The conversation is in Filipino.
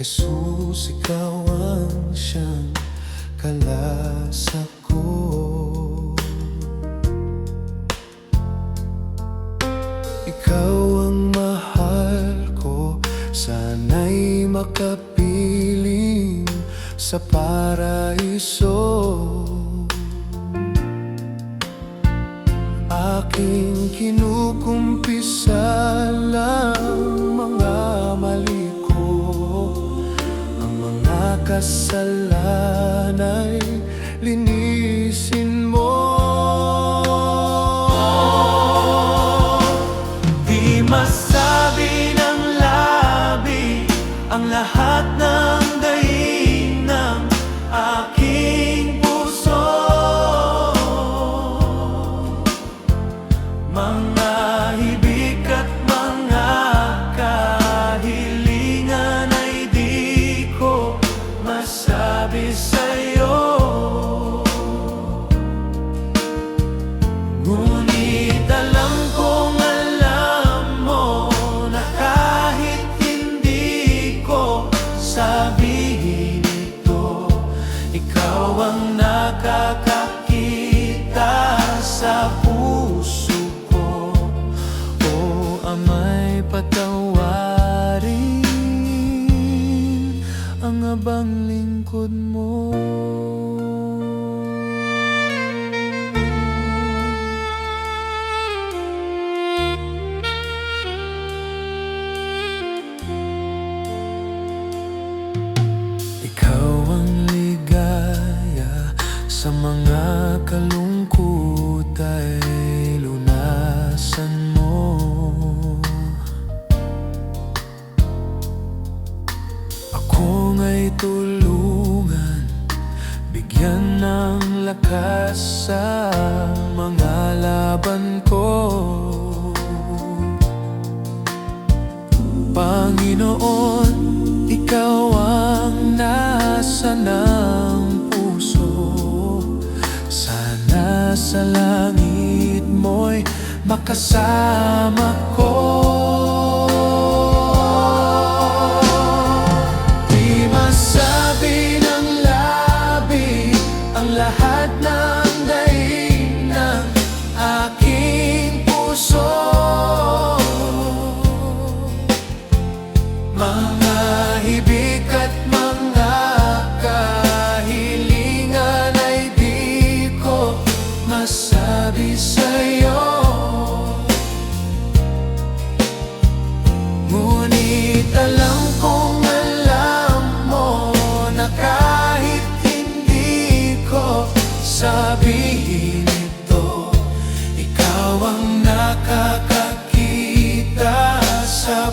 Jesus, ikaw ang siyang kalasa ko. Ikaw ang mahal ko, sana'y makapiling sa paraiso. Aking kinukumpisa lang mga mali ko, ang mga kasalanan ay linisin mo. Di masabi ng labi ang lahat ng daing ng aking puso. Mga hibik at mga kahilingan ay di ko masabi sa'yo. Ngunit alam kong alam mo na kahit hindi ko sabihin ito, ikaw ang nakakakita sa puso. Ama'y patawarin ang abang lingkod mo. Ikaw ang ligaya sa mga kalungkot ay lunasan mo. Ay tulungan, bigyan ng lakas sa mga laban ko. Panginoon, ikaw ang nasa ng puso. Sana sa langit mo'y makasama ko. Lahat ng daing ng aking puso, mga hibik at mga kahilingan ay di ko masabi sa'yo. Ngunit alam kong alam mo na kahit sabihin ito, ikaw ang nakakakita sa